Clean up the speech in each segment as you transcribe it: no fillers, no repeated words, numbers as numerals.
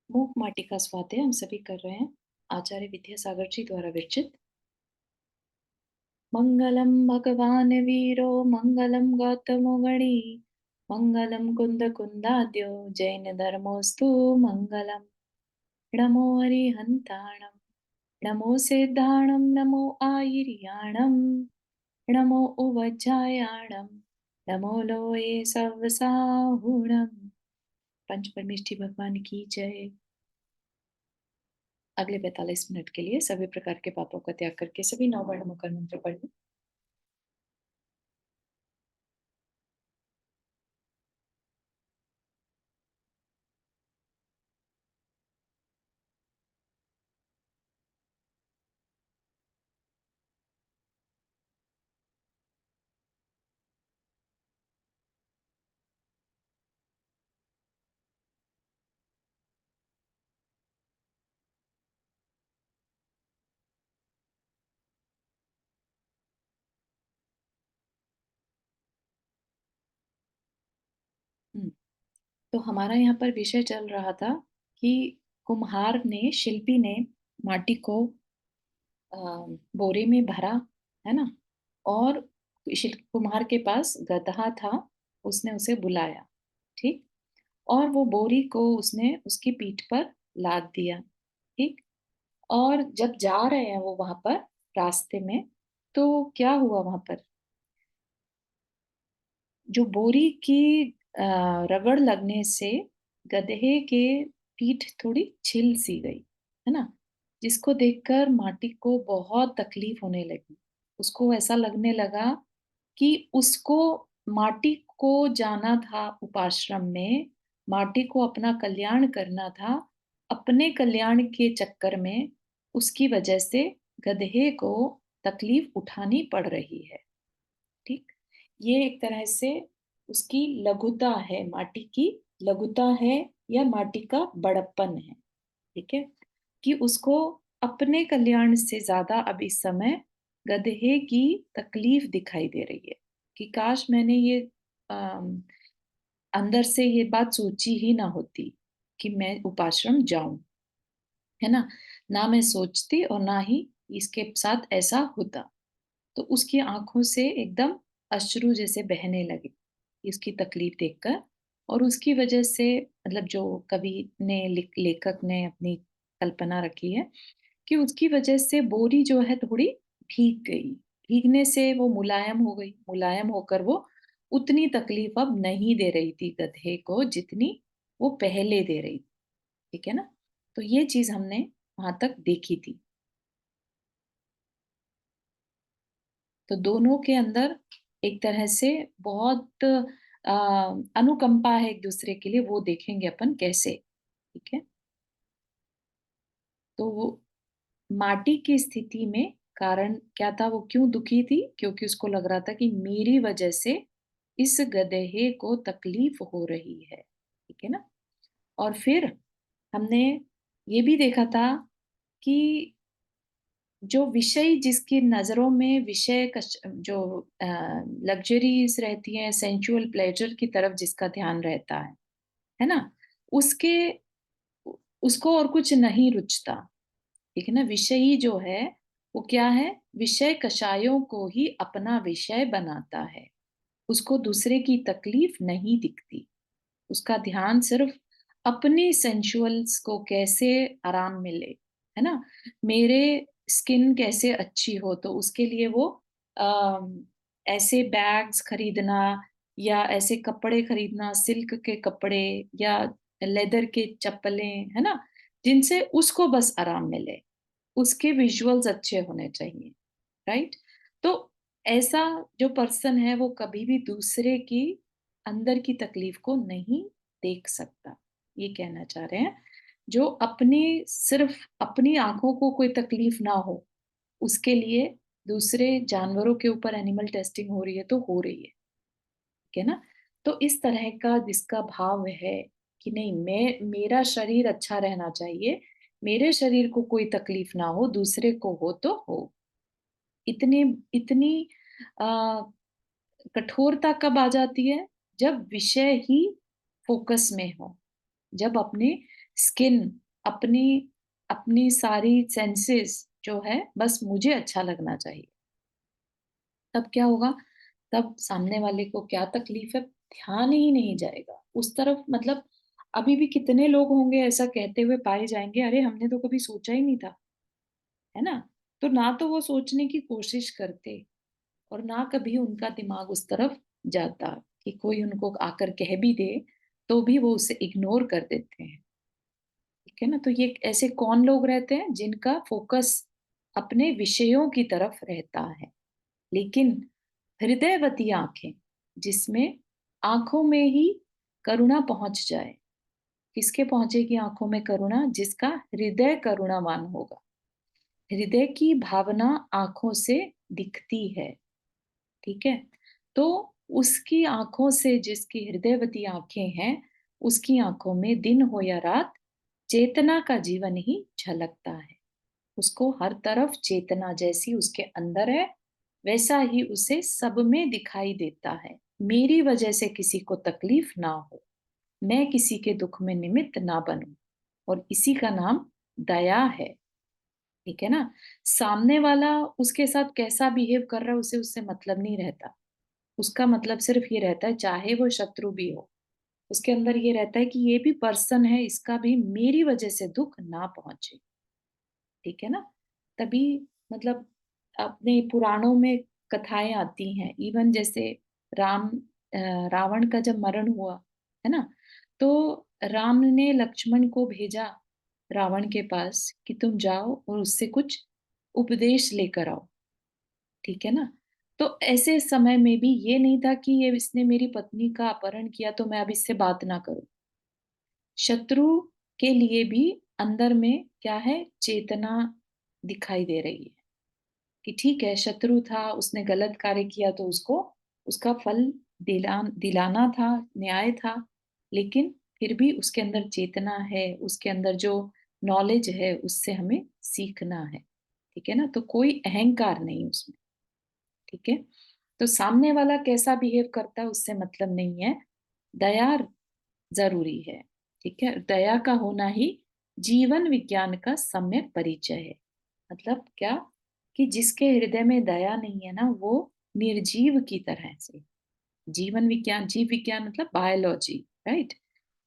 मूक माटी का स्वाध्याय हम सभी कर रहे हैं। आचार्य विद्यासागर जी द्वारा विरचित। मंगलम भगवान वीरो मंगलम गौतमो गणी मंगलम कुंद कुंदाद्यो जैन धर्मोस्तु मंगलम। नमो हरिहंताणम नमो सिद्धाणम नमो आयर्याणम नमो उवज्जायाणम नमो लोये सवसाहुणम। पंच परमेष्ठी भगवान की जय। अगले 45 मिनट के लिए सभी प्रकार के पापों का त्याग करके सभी 9 वर्ण मुखर मंत्र पढ़ें। तो हमारा यहाँ पर विषय चल रहा था कि कुम्हार ने शिल्पी ने माटी को अ, बोरे में भरा, है ना। और कुम्हार के पास गदहा था, उसने उसे बुलाया, ठीक। और वो बोरी को उसने उसकी पीठ पर लाद दिया, ठीक। और जब जा रहे हैं वो वहां पर रास्ते में, तो क्या हुआ वहां पर, जो बोरी की रगड़ लगने से गधे के पीठ थोड़ी छिल सी गई, है ना। जिसको देखकर माटी को बहुत तकलीफ होने लगी। उसको ऐसा लगने लगा कि उसको माटी को जाना था उपाश्रम में, माटी को अपना कल्याण करना था। अपने कल्याण के चक्कर में उसकी वजह से गधे को तकलीफ उठानी पड़ रही है, ठीक। ये एक तरह से उसकी लघुता है, माटी की लघुता है, या माटी का बड़प्पन है, ठीक है। कि उसको अपने कल्याण से ज्यादा अब इस समय गधे की तकलीफ दिखाई दे रही है। कि काश मैंने ये अम, अंदर से ये बात सोची ही ना होती कि मैं उपाश्रम जाऊं, है ना। ना मैं सोचती और ना ही इसके साथ ऐसा होता। तो उसकी आंखों से एकदम अश्रु जैसे बहने लगे इसकी तकलीफ देखकर। और उसकी वजह से, मतलब जो कवि ने लेखक ने अपनी कल्पना रखी है कि उसकी वजह से बोरी जो है थोड़ी भीग गई। भीगने से वो मुलायम हो गई, मुलायम होकर वो उतनी तकलीफ अब नहीं दे रही थी गधे को जितनी वो पहले दे रही थी, ठीक है ना। तो ये चीज हमने वहां तक देखी थी। तो दोनों के अंदर एक तरह से बहुत अनुकंपा है एक दूसरे के लिए, वो देखेंगे अपन कैसे, ठीक है। तो वो माटी की स्थिति में कारण क्या था, वो क्यों दुखी थी, क्योंकि उसको लग रहा था कि मेरी वजह से इस गधे को तकलीफ हो रही है, ठीक है ना। और फिर हमने ये भी देखा था कि जो विषय जिसकी नजरों में विषय जो लग्जरीज रहती है, सेंचुअल प्लेजर की तरफ जिसका ध्यान रहता है ना, उसके उसको और कुछ नहीं रुचता, ठीक है ना। विषयी जो है वो क्या है, विषय कषायों को ही अपना विषय बनाता है। उसको दूसरे की तकलीफ नहीं दिखती। उसका ध्यान सिर्फ अपनी सेंसुअल्स को कैसे आराम मिले, है ना। मेरे स्किन कैसे अच्छी हो, तो उसके लिए वो ऐसे बैग्स खरीदना या ऐसे कपड़े खरीदना, सिल्क के कपड़े या लेदर के चप्पलें, है ना, जिनसे उसको बस आराम मिले, उसके विजुअल्स अच्छे होने चाहिए, राइट। तो ऐसा जो पर्सन है वो कभी भी दूसरे की अंदर की तकलीफ को नहीं देख सकता, ये कहना चाह रहे हैं। जो अपनी सिर्फ अपनी आंखों को कोई तकलीफ ना हो, उसके लिए दूसरे जानवरों के ऊपर एनिमल टेस्टिंग हो रही है तो हो रही है, ठीक है ना। तो इस तरह का जिसका भाव है कि नहीं, मैं मेरा शरीर अच्छा रहना चाहिए, मेरे शरीर को कोई तकलीफ ना हो, दूसरे को हो तो हो। इतनी इतनी आ, कठोरता कब आ जाती है, जब विषय ही फोकस में हो, जब अपने स्किन, अपनी अपनी सारी सेंसेस जो है बस मुझे अच्छा लगना चाहिए। तब क्या होगा? तब सामने वाले को क्या तकलीफ है, ध्यान ही नहीं जाएगा उस तरफ। मतलब अभी भी कितने लोग होंगे ऐसा कहते हुए पाए जाएँगे, अरे हमने तो कभी सोचा ही नहीं था, है ना? तो ना तो वो सोचने की कोशिश करते और ना कभी उनका दिमाग उस तरफ जाता कि कोई उनको आकर कह भी दे, तो भी वो उसे इग्नोर कर देते हैं, ठीक है ना? तो ये ऐसे कौन लोग रहते हैं जिनका फ़ोकस अपने विषयों की तरफ रहता है। लेकिन हृदयवती आँखें, जिसमें आँखों में ही करुणा पहुँच जाए। किसके पहुँचेगी आँखों में करुणा? जिसका हृदय करुणावान होगा। हृदय की भावना आँखों से दिखती है, ठीक है? तो उसकी आँखों से, जिसकी हृदयवती आँखें हैं, उसकी आँखों में दिन हो या रात चेतना का जीवन ही झलकता है। उसको हर तरफ चेतना जैसी उसके अंदर है, वैसा ही उसे सब में दिखाई देता है। मेरी वजह से किसी को तकलीफ ना हो, मैं किसी के दुख में निमित्त ना बनूं, और इसी का नाम दया है, ठीक है ना? सामने वाला उसके साथ कैसा बिहेव कर रहा है उसे उससे मतलब नहीं रहता। उसका मतलब सिर्फ ये रहता है, चाहे वो शत्रु भी हो, उसके अंदर ये रहता है कि ये भी पर्सन है, इसका भी मेरी वजह से दुख ना पहुंचे, ठीक है ना? तभी मतलब अपने पुराणों में कथाएँ आती हैं, इवन जैसे राम रावण का जब मरण हुआ, है ना? तो राम ने लक्ष्मण को भेजा रावण के पास कि तुम जाओ और उससे कुछ उपदेश लेकर आओ, ठीक है ना? तो ऐसे समय में भी ये नहीं था कि ये इसने मेरी पत्नी का अपहरण किया तो मैं अब इससे बात ना करूँ। शत्रु के लिए भी अंदर में क्या है, चेतना दिखाई दे रही है कि ठीक है, शत्रु था, उसने गलत कार्य किया तो उसको उसका फल दिलाना था, न्याय था। लेकिन फिर भी उसके अंदर चेतना है, उसके अंदर जो नॉलेज है, उससे हमें सीखना है, ठीक है ना? तो कोई अहंकार नहीं उसमें, ठीक है? तो सामने वाला कैसा बिहेव करता है उससे मतलब नहीं है, दया ज़रूरी है, ठीक है? दया का होना ही जीवन विज्ञान का सम्यक परिचय है। मतलब क्या? कि जिसके हृदय में दया नहीं है ना, वो निर्जीव की तरह से। जीवन विज्ञान, जीव विज्ञान मतलब बायोलॉजी, राइट?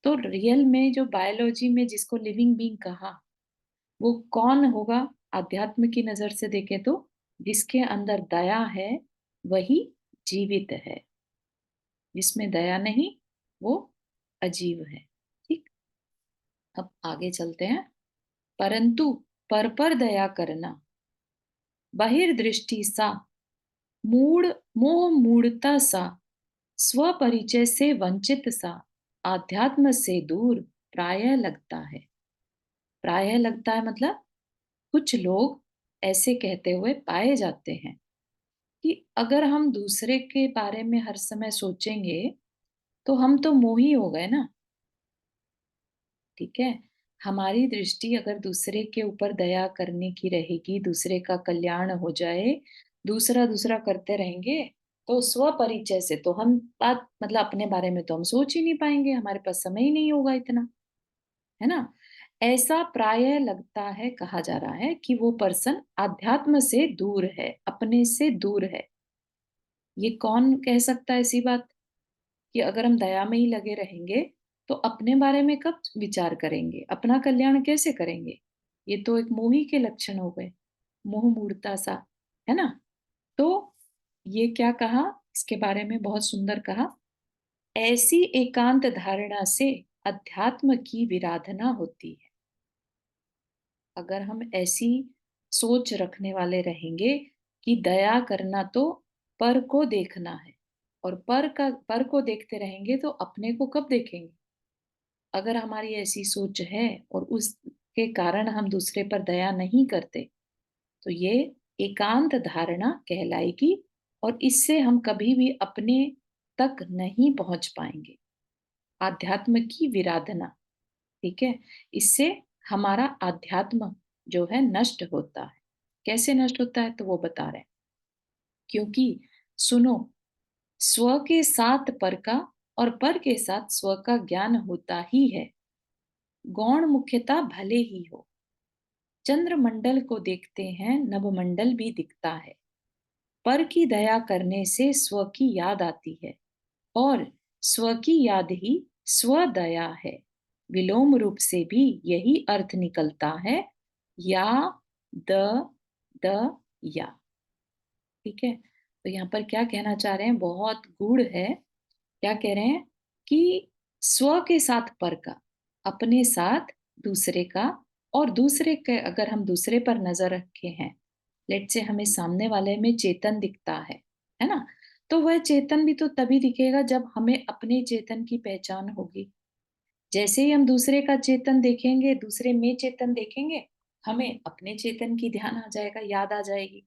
तो रियल में जो बायोलॉजी में जिसको लिविंग बीइंग कहा, वो कौन होगा? अध्यात्म की नज़र से देखें तो जिसके अंदर दया है, वही जीवित है। जिसमें दया नहीं, वो अजीव है, ठीक? अब आगे चलते हैं। परंतु पर दया करना, बहिर्दृष्टि सा, मूढ़ मोह मूढ़ता सा, स्वपरिचय से वंचित सा, आध्यात्म से दूर प्रायः लगता है। प्रायः लगता है मतलब कुछ लोग ऐसे कहते हुए पाए जाते हैं कि अगर हम दूसरे के बारे में हर समय सोचेंगे, तो हम तो मोही हो गए ना, ठीक है? हमारी दृष्टि अगर दूसरे के ऊपर दया करने की रहेगी, दूसरे का कल्याण हो जाए, दूसरा-दूसरा करते रहेंगे, तो स्वपरिचय से तो हम बात मतलब अपने बारे में तो हम सोच ही नहीं पाएँगे, हमारे पास समय ही नहीं होगा इतना, है ना? ऐसा प्रायः लगता है, कहा जा रहा है कि वो पर्सन अध्यात्म से दूर है, अपने से दूर है। ये कौन कह सकता है ऐसी बात? कि अगर हम दया में ही लगे रहेंगे, तो अपने बारे में कब विचार करेंगे? अपना कल्याण कैसे करेंगे? ये तो एक मोही के लक्षण हो गए, मोह मूढ़ता सा, है ना? तो ये क्या कहा? इसके बारे में बहुत सुंदर कहा, ऐसी एकांत धारणा से अध्यात्म की विराधना होती है। अगर हम ऐसी सोच रखने वाले रहेंगे कि दया करना तो पर को देखना है, और पर को देखते रहेंगे तो अपने को कब देखेंगे? अगर हमारी ऐसी सोच है और उसके कारण हम दूसरे पर दया नहीं करते, तो ये एकांत धारणा कहलाएगी, और इससे हम कभी भी अपने तक नहीं पहुंच पाएंगे। आध्यात्म की विराधना, ठीक है? इससे हमारा अध्यात्म जो है नष्ट होता है। कैसे नष्ट होता है? तो वो बता रहे हैं। क्योंकि सुनो, स्व के साथ पर का और पर के साथ स्व का ज्ञान होता ही है। गौण मुख्यता भले ही हो। चंद्रमंडल को देखते हैं, नभमंडल भी दिखता है। पर की दया करने से स्व की याद आती है, और स्व की याद ही स्वदया है। विलोम रूप से भी यही अर्थ निकलता है, या द द या। ठीक है, तो यहाँ पर क्या कहना चाह रहे हैं, बहुत गूढ़ है। क्या कह रहे हैं कि स्व के साथ पर का, अपने साथ दूसरे का, और दूसरे के अगर हम दूसरे पर नजर रखे हैं, लेट से हमें सामने वाले में चेतन दिखता है ना, तो वह चेतन भी तो तभी दिखेगा जब हमें अपने चेतन की पहचान होगी। जैसे ही हम दूसरे का चेतन देखेंगे, दूसरे में चेतन देखेंगे, हमें अपने चेतन की ध्यान आ जाएगा, याद आ जाएगी।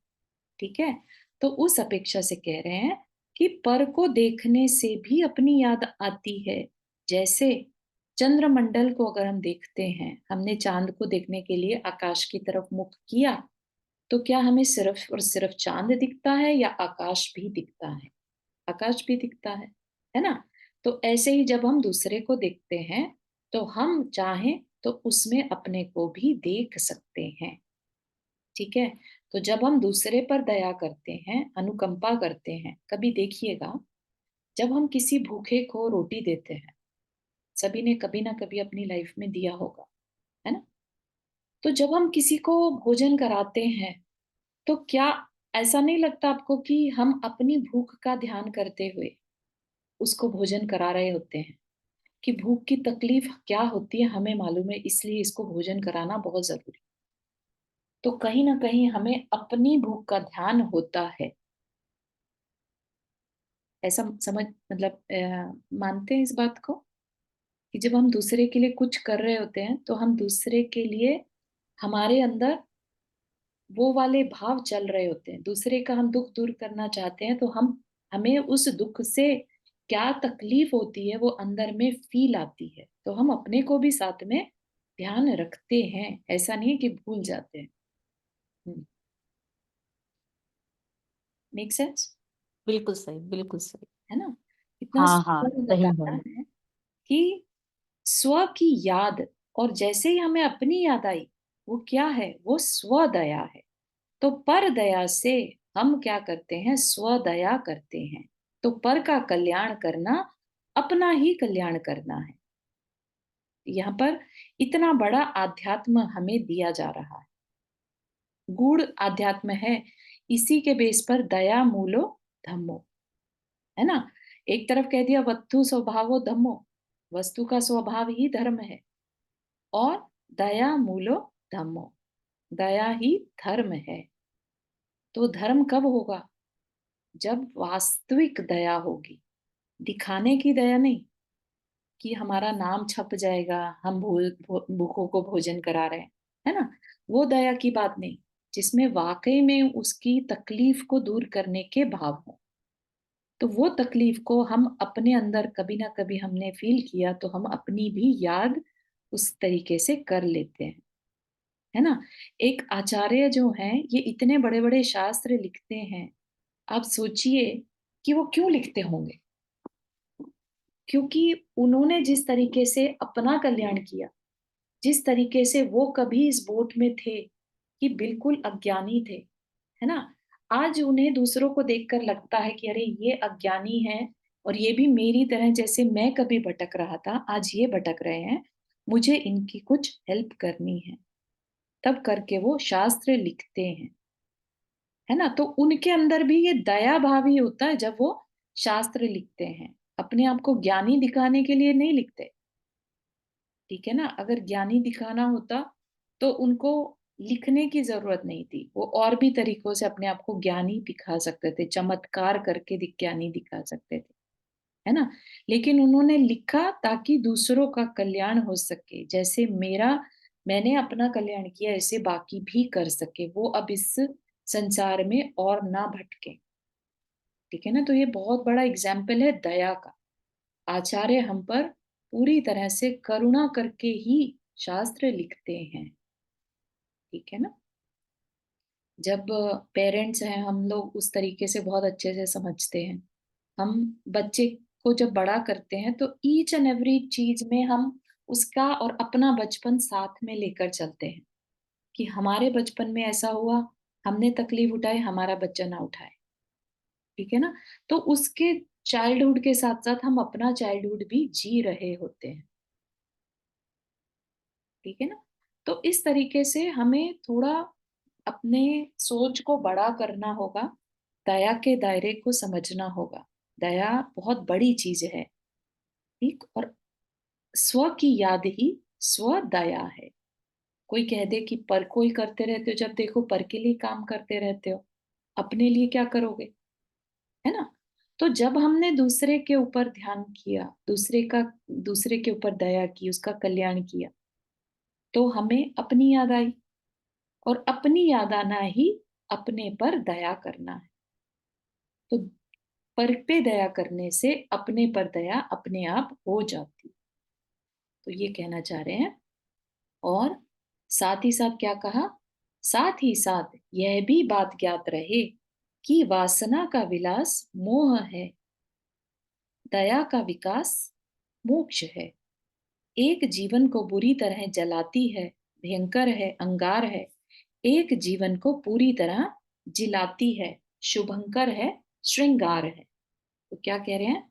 ठीक है, तो उस अपेक्षा से कह रहे हैं कि पर को देखने से भी अपनी याद आती है। जैसे चंद्रमंडल को अगर हम देखते हैं, हमने चांद को देखने के लिए आकाश की तरफ मुख किया, तो क्या हमें सिर्फ और सिर्फ चांद दिखता है या आकाश भी दिखता है? आकाश भी दिखता है ना? तो ऐसे ही जब हम दूसरे को देखते हैं, तो हम चाहें तो उसमें अपने को भी देख सकते हैं। ठीक है, तो जब हम दूसरे पर दया करते हैं, अनुकंपा करते हैं, कभी देखिएगा, जब हम किसी भूखे को रोटी देते हैं, सभी ने कभी ना कभी अपनी लाइफ में दिया होगा, है ना? तो जब हम किसी को भोजन कराते हैं, तो क्या ऐसा नहीं लगता आपको कि हम अपनी भूख का ध्यान करते हुए उसको भोजन करा रहे होते हैं, कि भूख की तकलीफ क्या होती है हमें मालूम है, इसलिए इसको भोजन कराना बहुत जरूरी। तो कहीं ना कहीं हमें अपनी भूख का ध्यान होता है। ऐसा समझ मतलब मानते हैं इस बात को, कि जब हम दूसरे के लिए कुछ कर रहे होते हैं, तो हम दूसरे के लिए, हमारे अंदर वो वाले भाव चल रहे होते हैं, दूसरे का हम दुख दूर करना चाहते हैं, तो हम हमें उस दुख से क्या तकलीफ होती है वो अंदर में फील आती है, तो हम अपने को भी साथ में ध्यान रखते हैं, ऐसा नहीं है कि भूल जाते हैं। Make sense? बिल्कुल सही, बिल्कुल सही। है ना? इतना हाँ हाँ, सुंदर सही बताया है। है कि स्व की याद, और जैसे ही हमें अपनी याद आई, वो क्या है, वो स्व दया है। तो पर दया से हम क्या करते हैं, स्व दया करते हैं। तो पर का कल्याण करना अपना ही कल्याण करना है। यहाँ पर इतना बड़ा आध्यात्म हमें दिया जा रहा है, गूढ़ आध्यात्म है। इसी के बेस पर दया मूलो धम्मो, है ना? एक तरफ कह दिया वस्तु स्वभावो धम्मो, वस्तु का स्वभाव ही धर्म है, और दया मूलो धम्मो, दया ही धर्म है। तो धर्म कब होगा? जब वास्तविक दया होगी, दिखाने की दया नहीं, कि हमारा नाम छप जाएगा, हम भूखों को भोजन करा रहे हैं, है ना? वो दया की बात नहीं, जिसमें वाकई में उसकी तकलीफ को दूर करने के भाव हो। तो वो तकलीफ को हम अपने अंदर कभी ना कभी हमने फील किया, तो हम अपनी भी याद उस तरीके से कर लेते हैं, है ना? एक आचार्य जो हैं, ये इतने बड़े बड़े शास्त्र लिखते हैं। आप सोचिए कि वो क्यों लिखते होंगे? क्योंकि उन्होंने जिस तरीके से अपना कल्याण किया, जिस तरीके से वो कभी इस बोट में थे कि बिल्कुल अज्ञानी थे, है ना? आज उन्हें दूसरों को देखकर लगता है कि अरे ये अज्ञानी है, और ये भी मेरी तरह, जैसे मैं कभी भटक रहा था, आज ये भटक रहे हैं, मुझे इनकी कुछ हेल्प करनी है। तब करके वो शास्त्र लिखते हैं, है ना? तो उनके अंदर भी ये दया भाव ही होता है जब वो शास्त्र लिखते हैं। अपने आप को ज्ञानी दिखाने के लिए नहीं लिखते। ठीक है ना? अगर ज्ञानी दिखाना होता, तो उनको लिखने की जरूरत नहीं थी, वो और भी तरीकों से अपने आप को ज्ञानी दिखा सकते थे, चमत्कार करके ज्ञानी दिखा सकते थे, है ना? लेकिन उन्होंने लिखा ताकि दूसरों का कल्याण हो सके, जैसे मैंने अपना कल्याण किया, ऐसे बाकी भी कर सके, वो अब इस संसार में और ना भटके। ठीक है ना? तो ये बहुत बड़ा एग्जाम्पल है दया का। आचार्य हम पर पूरी तरह से करुणा करके ही शास्त्र लिखते हैं। ठीक है ना? जब पेरेंट्स हैं, हम लोग उस तरीके से बहुत अच्छे से समझते हैं। हम बच्चे को जब बड़ा करते हैं, तो ईच एंड एवरी चीज में हम उसका और अपना बचपन साथ में लेकर चलते हैं कि हमारे बचपन में ऐसा हुआ, हमने तकलीफ उठाई, हमारा बच्चा ना उठाए, ठीक है ना? तो उसके चाइल्डहुड के साथ-साथ हम अपना चाइल्डहुड भी जी रहे होते हैं, ठीक है ना? तो इस तरीके से हमें थोड़ा अपने सोच को बड़ा करना होगा, दया के दायरे को समझना होगा। दया बहुत बड़ी चीज़ है, ठीक? और स्व की याद ही स्व दया है। कोई कह दे कि पर को ही करते रहते हो, जब देखो पर के लिए काम करते रहते हो, अपने लिए क्या करोगे? है ना? तो जब हमने दूसरे के ऊपर ध्यान किया, दूसरे के ऊपर दया की, उसका कल्याण किया, तो हमें अपनी याद आई और अपनी याद आना ही अपने पर दया करना है। तो पर पे दया करने से अपने पर दया अपने आप हो जाती। तो ये कहना चाह रहे हैं। और साथ ही साथ क्या कहा? साथ ही साथ यह भी बात ज्ञात रहे कि वासना का विलास मोह है, दया का विकास मोक्ष है। एक जीवन को बुरी तरह जलाती है, भयंकर है, अंगार है। एक जीवन को पूरी तरह जिलाती है, शुभंकर है, श्रृंगार है। तो क्या कह रहे हैं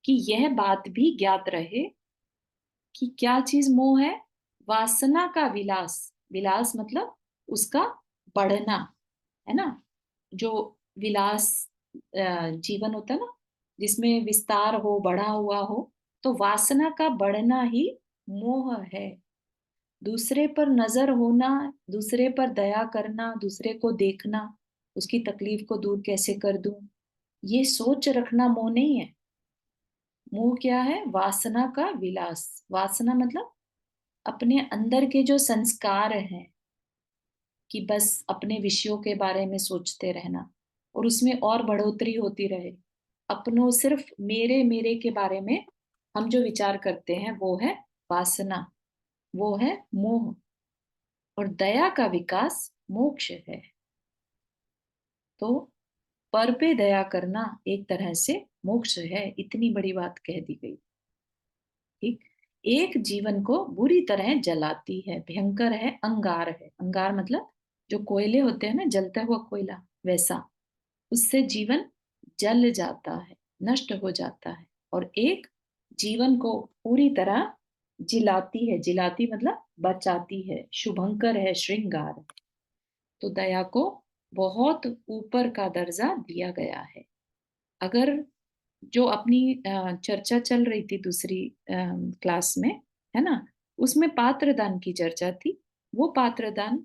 कि यह बात भी ज्ञात रहे कि क्या चीज मोह है? वासना का विलास। विलास मतलब उसका बढ़ना, है ना? जो विलास जीवन होता है ना, जिसमें विस्तार हो, बढ़ा हुआ हो, तो वासना का बढ़ना ही मोह है। दूसरे पर नजर होना, दूसरे पर दया करना, दूसरे को देखना, उसकी तकलीफ को दूर कैसे कर दूं, ये सोच रखना मोह नहीं है। मोह क्या है? वासना का विलास। वासना मतलब अपने अंदर के जो संस्कार हैं कि बस अपने विषयों के बारे में सोचते रहना और उसमें और बढ़ोतरी होती रहे। अपनों सिर्फ मेरे मेरे के बारे में हम जो विचार करते हैं वो है वासना, वो है मोह। और दया का विकास मोक्ष है। तो पर पे दया करना एक तरह से मोक्ष है, इतनी बड़ी बात कह दी गई। ठीक। एक जीवन को बुरी तरह जलाती है, भयंकर है, अंगार है। अंगार मतलब जो कोयले होते हैं ना, जलता हुआ कोयला, वैसा। उससे जीवन जल जाता है, नष्ट हो जाता है। और एक जीवन को पूरी तरह जिलाती है। जिलाती मतलब बचाती है, शुभंकर है, श्रृंगार है। तो दया को बहुत ऊपर का दर्जा दिया गया है। अगर जो अपनी चर्चा चल रही थी दूसरी क्लास में, है ना, उसमें पात्रदान की चर्चा थी। वो पात्रदान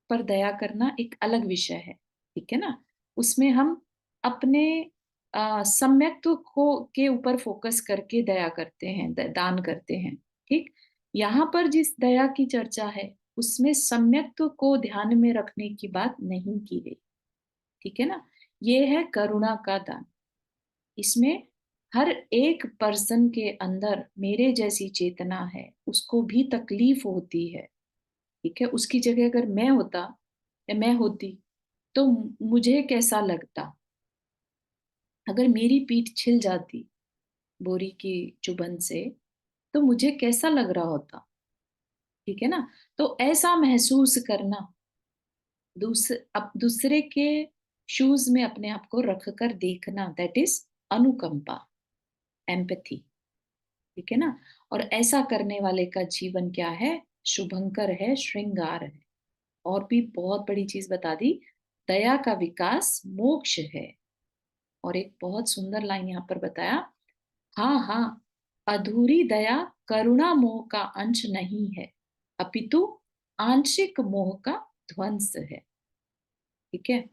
पर दया करना एक अलग विषय है, ठीक है ना? उसमें हम अपने सम्यक्त्व को के ऊपर फोकस करके दया करते हैं, दान करते हैं, ठीक? यहाँ पर जिस दया की चर्चा है, उसमें सम्यक्त्व को ध्यान में रखने की बात नहीं की गई, ठीक है ना? ये है करुणा का दान। इसमें हर एक पर्सन के अंदर मेरे जैसी चेतना है, उसको भी तकलीफ होती है, ठीक है? उसकी जगह अगर मैं होता या मैं होती, तो मुझे कैसा लगता? अगर मेरी पीठ छिल जाती बोरी की चुभन से, तो मुझे कैसा लग रहा होता? ठीक है ना? तो ऐसा महसूस करना, अब दूसरे के शूज में अपने आप को रखकर देखना, दैट इज अनुकंपा, एम्पैथी, ठीक है ना? और ऐसा करने वाले का जीवन क्या है? शुभंकर है, श्रृंगार है। और भी बहुत बड़ी चीज बता दी, दया का विकास मोक्ष है। और एक बहुत सुंदर लाइन यहाँ पर बताया, हाँ हाँ, अधूरी दया करुणा मोह का अंश नहीं है, अपितु आंशिक मोह का ध्वंस है, ठीक है?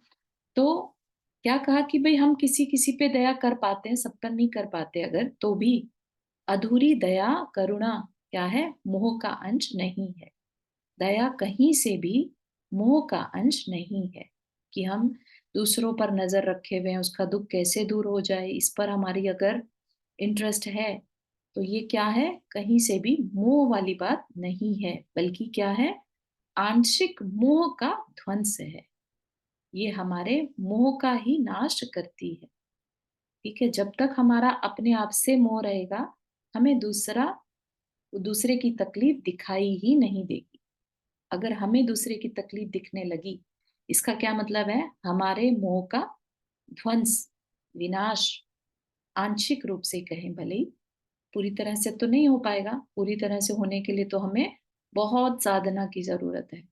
तो क्या कहा कि भाई हम किसी किसी पे दया कर पाते हैं, सब पर नहीं कर पाते, अगर तो भी अधूरी दया करुणा क्या है? मोह का अंश नहीं है। दया कहीं से भी मोह का अंश नहीं है कि हम दूसरों पर नजर रखे हुए हैं, उसका दुख कैसे दूर हो जाए, इस पर हमारी अगर इंटरेस्ट है, तो ये क्या है? कहीं से भी मोह वाली बात नहीं है, बल्कि क्या है? आंशिक मोह का ध्वंस है। ये हमारे मोह का ही नाश करती है, ठीक है? जब तक हमारा अपने आप से मोह रहेगा, हमें दूसरा वो दूसरे की तकलीफ दिखाई ही नहीं देगी। अगर हमें दूसरे की तकलीफ दिखने लगी, इसका क्या मतलब है? हमारे मोह का ध्वंस, विनाश, आंशिक रूप से कहें भले ही, पूरी तरह से तो नहीं हो पाएगा। पूरी तरह से होने के लिए तो हमें बहुत साधना की जरूरत है,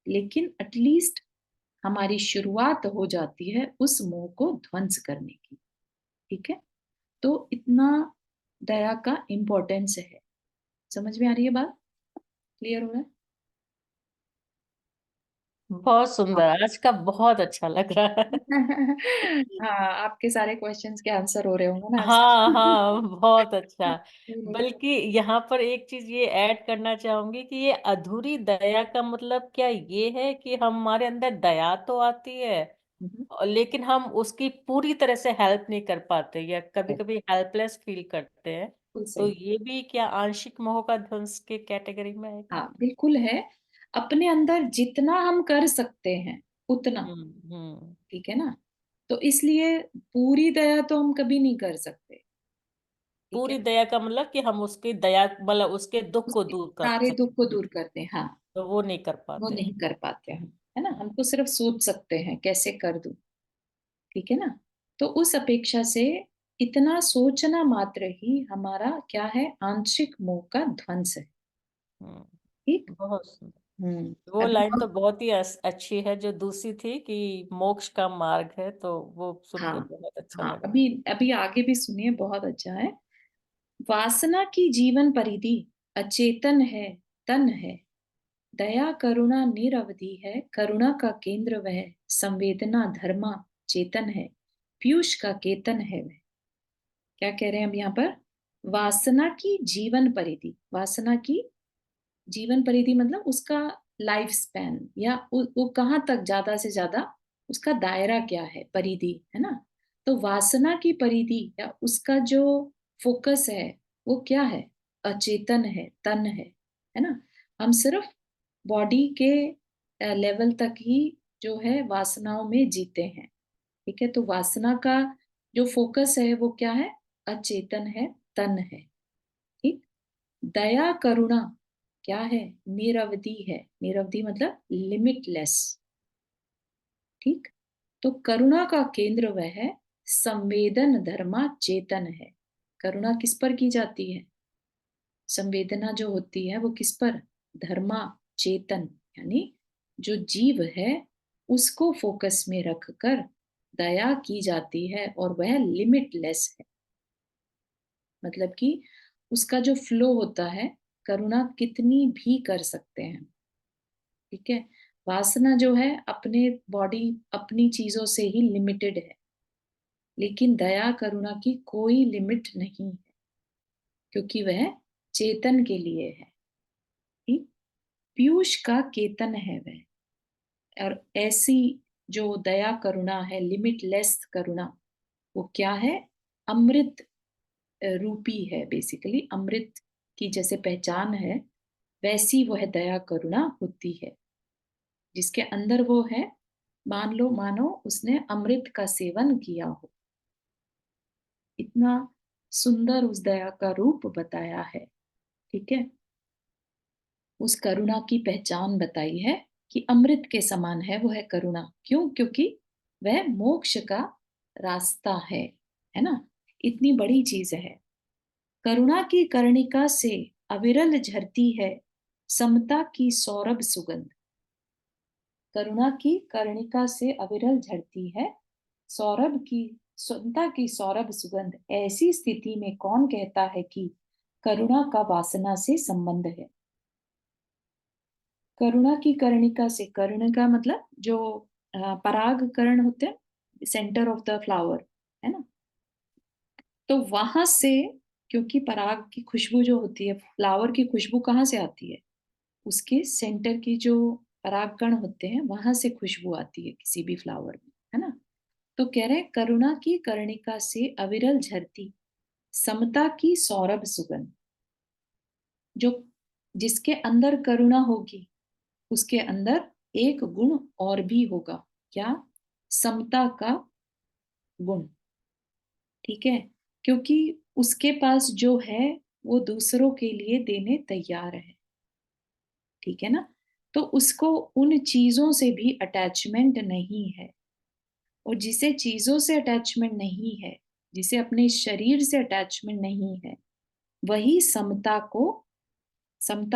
लेकिन एटलीस्ट हमारी शुरुआत हो जाती है उस मोह को ध्वंस करने की। ठीक है? तो इतना दया का इम्पोर्टेंस है। समझ में आ रही है बात? क्लियर हो रहा है? बहुत हाँ। सुंदर, आज का बहुत अच्छा लग रहा है। हाँ, आपके सारे क्वेश्चंस के आंसर हो रहे होंगे ना ऐसे। हाँ हाँ, बहुत अच्छा। हम्म, बल्कि यहाँ पर एक चीज ये ऐड करना चाहूंगी कि ये अधूरी दया का मतलब क्या ये है कि हमारे अंदर दया तो आती है, हम्म, लेकिन हम उसकी पूरी तरह से हेल्प नहीं कर पाते या कभी बिल्कुल कभी हेल्पलेस फील करते हैं। तो सही। ये भी क्या आंशिक मोह का ध्वंस के कैटेगरी में है क्या? हाँ, बिल्कुल है। अपने अंदर जितना हम कर सकते हैं उतना, हम्म। ठीक है ना? तो इसलिए पूरी दया तो हम कभी नहीं कर सकते। ठीक है? पूरी दया का मतलब कि हम उसकी दया मतलब उसके दुख को उसके दूर कर सारे दुख को सकते हैं, दूर करते हैं, हाँ। तो वो नहीं कर वो पाते नहीं हैं। कर पाते हम, है ना? हम्म। हम तो सिर्फ सोच सकते हैं कैसे कर दूं। ठीक है ना? तो उस अपेक्षा से इतना सोचना मात्र ही हमारा क्या है? आंशिक मोह का ध्वंस है। ठीक। बहुत सुंदर। हम्म। वो अभी लाइन हम, तो बहुत ही अच्छी है, जो दूसरी थी कि मोक्ष का मार्ग है, तो वो सुन के हाँ, बहुत अच्छा हाँ, लगा। अभी अभी आगे भी सुनिए, बहुत अच्छा है। वासना की जीवन परिधि अचेतन है, तन है। दया करुणा निरवधि है, करुणा का केंद्र वह, संवेदना धर्मा चेतन है, पीयूष का केतन है वह। क्या कह रहे हैं हम यहाँ पर? वासना की जीवन परिधि, वासना की जीवन परिधि मतलब उसका लाइफ स्पैन, या वो कहाँ तक ज्यादा से ज्यादा, उसका दायरा क्या है, परिधि, है ना? तो वासना की परिधि या उसका जो फोकस है, वो क्या है? अचेतन है, तन है ना? हम सिर्फ बॉडी के लेवल तक ही जो है वासनाओं में जीते हैं। ठीक है? तो वासना का जो फोकस है वो क्या है? अचेतन है, तन है। ठीक। दया करुणा क्या है? निरवधि है। निरवधि मतलब लिमिटलेस। ठीक। तो करुणा का केंद्र वह है, संवेदन धर्मा चेतन है। करुणा किस पर की जाती है? संवेदना जो होती है वो किस पर? धर्मा चेतन, यानी जो जीव है उसको फोकस में रखकर दया की जाती है, और वह लिमिटलेस है। मतलब कि उसका जो फ्लो होता है, करुणा कितनी भी कर सकते हैं। ठीक है? वासना जो है अपने बॉडी, अपनी चीजों से ही लिमिटेड है, लेकिन दया करुणा की कोई लिमिट नहीं है, क्योंकि वह चेतन के लिए है। ठीक? पीयूष का केतन है वह। और ऐसी जो दया करुणा है, लिमिटलेस करुणा, वो क्या है? अमृत रूपी है। बेसिकली अमृत की जैसे पहचान है, वैसी वह दया करुणा होती है। जिसके अंदर वो है, मान लो मानो उसने अमृत का सेवन किया हो। इतना सुंदर उस दया का रूप बताया है। ठीक है? उस करुणा की पहचान बताई है कि अमृत के समान है वो है करुणा। क्यों? क्योंकि वह मोक्ष का रास्ता है ना? इतनी बड़ी चीज है। करुणा की कर्णिका से अविरल झरती है समता की सौरभ सुगंध। करुणा की कर्णिका से अविरल झरती है सौरभ की, समता की सौरभ सुगंध। ऐसी स्थिति में कौन कहता है कि करुणा का वासना से संबंध है? करुणा की कर्णिका से, कर्ण का मतलब जो पराग कर्ण होते हैं, सेंटर ऑफ द फ्लावर, है ना? तो वहां से, क्योंकि पराग की खुशबू जो होती है, फ्लावर की खुशबू कहाँ से आती है? उसके सेंटर की जो पराग कण होते हैं वहां से खुशबू आती है किसी भी फ्लावर में, है ना? तो कह रहे हैं करुणा की कर्णिका से अविरल झरती समता की सौरभ सुगंध। जो जिसके अंदर करुणा होगी उसके अंदर एक गुण और भी होगा। क्या? समता का गुण। ठीक है? क्योंकि उसके पास जो है वो दूसरों के लिए देने तैयार है, ठीक है ना। तो उसको उन चीजों से भी अटैचमेंट नहीं है, और जिसे चीजों से अटैचमेंट नहीं है, जिसे अपने शरीर से अटैचमेंट नहीं है, वही समता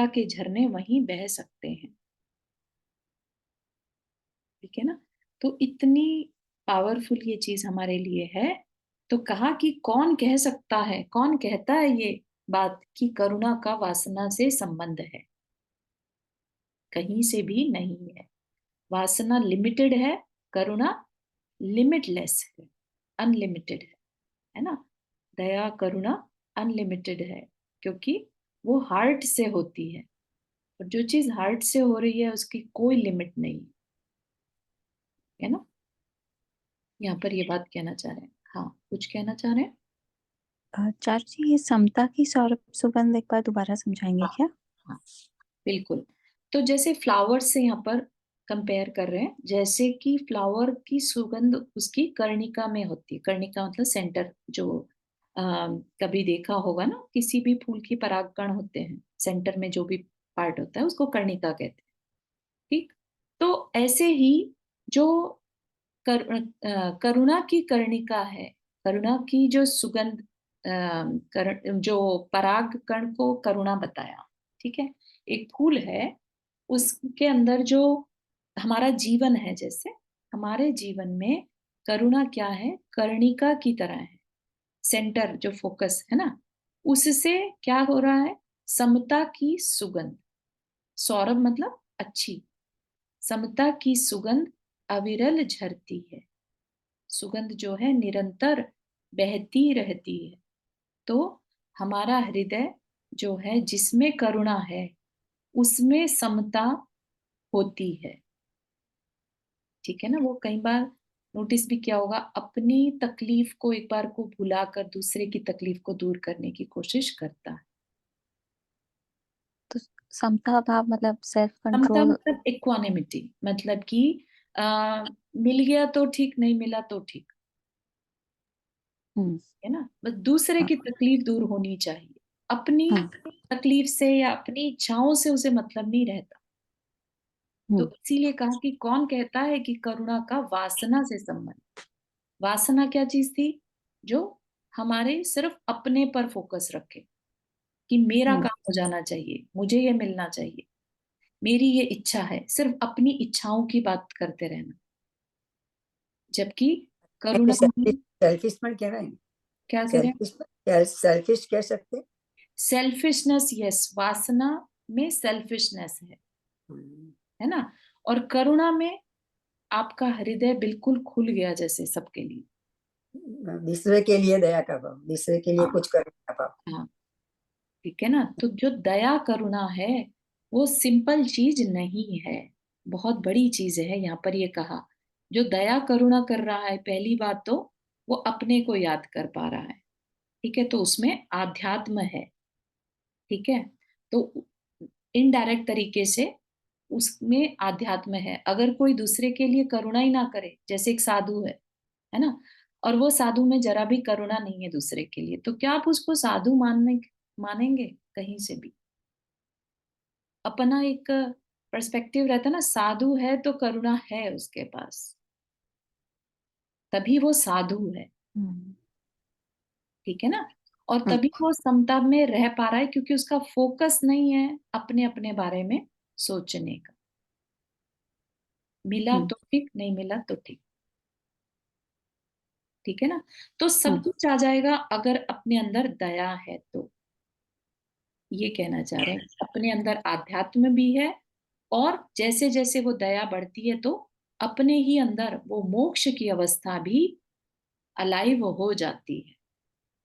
के झरने वहीं बह सकते हैं, ठीक है ना। तो इतनी पावरफुल ये चीज हमारे लिए है। तो कहा कि कौन कह सकता है, कौन कहता है ये बात कि करुणा का वासना से संबंध है? कहीं से भी नहीं है। वासना लिमिटेड है, करुणा लिमिटलेस है, अनलिमिटेड है ना। दया करुणा अनलिमिटेड है, क्योंकि वो हार्ट से होती है, और जो चीज हार्ट से हो रही है उसकी कोई लिमिट नहीं है ना। यहाँ पर ये बात कहना चाह रहे हैं। हाँ, कुछ कहना चाह रहे हैं। चारू जी, ये समता की सौरभ सुगंध एक बार दोबारा समझाएंगे हाँ क्या? हाँ, बिल्कुल। तो जैसे फ्लावर से यहाँ पर कंपेयर कर रहे हैं, जैसे कि फ्लावर की सुगंध उसकी कर्णिका में होती है। कर्णिका मतलब सेंटर, जो कभी देखा होगा ना, किसी भी फूल की परागकण होते हैं, सेंटर में जो भी पार्ट होता है उसको कर्णिका कहते हैं, ठीक। तो ऐसे ही जो करुणा की कर्णिका है, करुणा की जो सुगंध, जो पराग कण को करुणा बताया, ठीक है। एक फूल है, उसके अंदर जो हमारा जीवन है, जैसे हमारे जीवन में करुणा क्या है, कर्णिका की तरह है, सेंटर जो फोकस है ना, उससे क्या हो रहा है, समता की सुगंध। सौरभ मतलब अच्छी, समता की सुगंध अविरल झरती है, सुगंध जो है निरंतर बहती रहती है। तो हमारा हृदय जो है, जिसमें करुणा है, उसमें समता होती है, ठीक है ना। वो कई बार नोटिस भी किया होगा, अपनी तकलीफ को एक बार को भुलाकर दूसरे की तकलीफ को दूर करने की कोशिश करता है। तो समता भाव मतलब सेल्फ समता कंट्रोल। मतलब इक्वानिमिटी, मतलब कि मिल गया तो ठीक, नहीं मिला तो ठीक, हम्म। है ना। बस दूसरे हाँ। की तकलीफ दूर होनी चाहिए, अपनी हम्म। तकलीफ से या अपनी इच्छाओं से उसे मतलब नहीं रहता। तो हम्म। इसीलिए कहा कि कौन कहता है कि करुणा का वासना से संबंध। वासना क्या चीज थी, जो हमारे सिर्फ अपने पर फोकस रखे, कि मेरा हम्म। काम हो जाना चाहिए, मुझे ये मिलना चाहिए, मेरी ये इच्छा है, सिर्फ अपनी इच्छाओं की बात करते रहना। जबकि करुणा सेल्फिश, में सेल्फिश में कह रहे हैं, क्या कह रहे हैं, सेल्फिश में, सेल्फिश कह सकते हैं। सेल्फिशनेस, यस, वासना में सेल्फिशनेस हम्म, है ना। और करुणा में आपका हृदय बिल्कुल खुल गया, जैसे सबके लिए। दूसरे के लिए दया का भाव, दूसरे के लिए हाँ कुछ करने का भाव। हाँ, ठीक है ना। तो जो दया करुणा है, वो सिंपल चीज नहीं है, बहुत बड़ी चीज है। यहाँ पर ये कहा, जो दया करुणा कर रहा है, पहली बात तो वो अपने को याद कर पा रहा है, ठीक है, तो उसमें आध्यात्म है, ठीक है। तो इनडायरेक्ट तरीके से उसमें आध्यात्म है। अगर कोई दूसरे के लिए करुणा ही ना करे, जैसे एक साधु है ना, और वो साधु में जरा भी करुणा नहीं है दूसरे के लिए, तो क्या आप उसको साधु मानेंगे? कहीं से भी अपना एक पर्सपेक्टिव रहता है ना, साधु है तो करुणा है उसके पास, तभी वो साधु है, हम्म। ठीक है ना। और हम्म। तभी वो समता में रह पा रहा है, क्योंकि उसका फोकस नहीं है अपने अपने बारे में सोचने का। मिला हम्म। तो ठीक, नहीं मिला तो ठीक, ठीक है ना। तो सब हम्म। कुछ आ जाएगा अगर अपने अंदर दया है तो। ये कहना चाह रहे हैं, अपने अंदर आध्यात्म भी है, और जैसे जैसे वो दया बढ़ती है, तो अपने ही अंदर वो मोक्ष की अवस्था भी अलाइव हो जाती है।